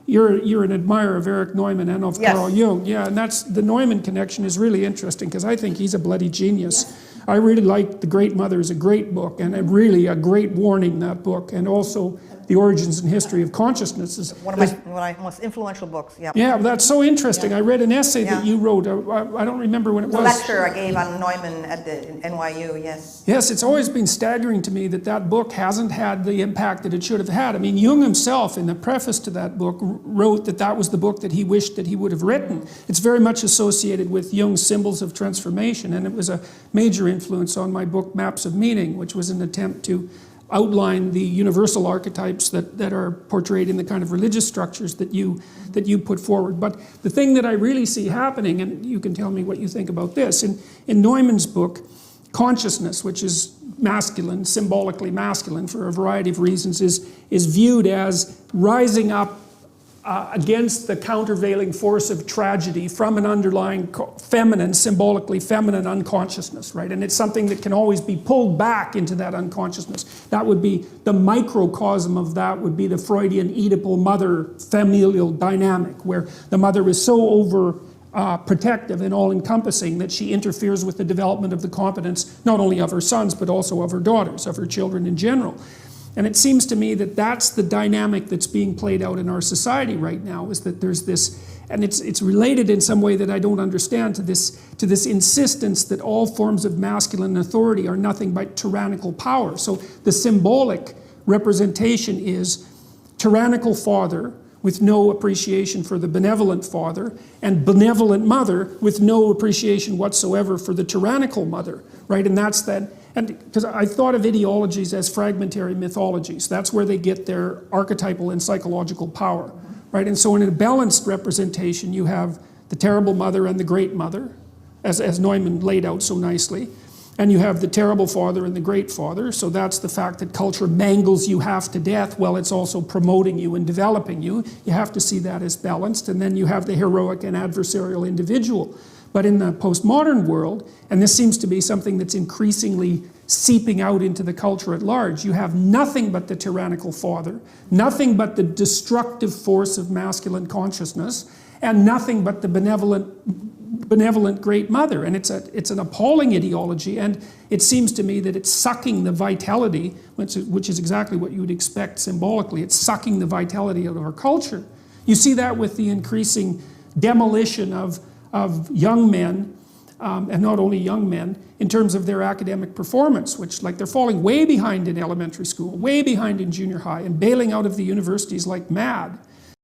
you're an admirer of Eric Neumann and of Yes. Carl Jung. Yeah, and that's, the Neumann connection is really interesting because I think he's a bloody genius. I really like The Great Mother is a great book, and really a great warning, that book, and also The Origins and History of Consciousness is One of my most influential books, yeah. yeah, that's so interesting. Yeah. I read an essay Yeah. that you wrote. I don't remember when it The was. lecture I gave on Neumann at the NYU, yes. Yes, it's always been staggering to me that that book hasn't had the impact that it should have had. I mean, Jung himself, in the preface to that book, wrote that that was the book that he wished that he would have written. It's very much associated with Jung's Symbols of Transformation, and it was a major influence on my book, Maps of Meaning, which was an attempt to outline the universal archetypes that are portrayed in the kind of religious structures that you put forward. But the thing that I really see happening, and you can tell me what you think about this, in Neumann's book, consciousness, which is masculine, symbolically masculine for a variety of reasons, is viewed as rising up against the countervailing force of tragedy from an underlying feminine, symbolically feminine unconsciousness, right? And it's something that can always be pulled back into that unconsciousness. That would be, the microcosm of that would be the Freudian Oedipal mother familial dynamic, where the mother is so over protective and all-encompassing that she interferes with the development of the competence, not only of her sons, but also of her daughters, of her children in general. And it seems to me that that's the dynamic that's being played out in our society right now, is that there's this, and it's related in some way that I don't understand, to this insistence that all forms of masculine authority are nothing but tyrannical power. So the symbolic representation is tyrannical father with no appreciation for the benevolent father, and benevolent mother with no appreciation whatsoever for the tyrannical mother, right? And that's that. And because I thought of ideologies as fragmentary mythologies. That's where they get their archetypal and psychological power, right? And so in a balanced representation, you have the terrible mother and the great mother, as Neumann laid out so nicely. And you have the terrible father and the great father. So that's the fact that culture mangles you half to death while it's also promoting you and developing you. You have to see that as balanced. And then you have the heroic and adversarial individual. But in the postmodern world, and this seems to be something that's increasingly seeping out into the culture at large, you have nothing but the tyrannical father, nothing but the destructive force of masculine consciousness, and nothing but the benevolent great mother. And it's an appalling ideology, and it seems to me that it's sucking the vitality, which is exactly what you would expect symbolically. It's sucking the vitality out of our culture. You see that with the increasing demolition of young men, and not only young men, in terms of their academic performance, which, like, they're falling way behind in elementary school, way behind in junior high, and bailing out of the universities like mad.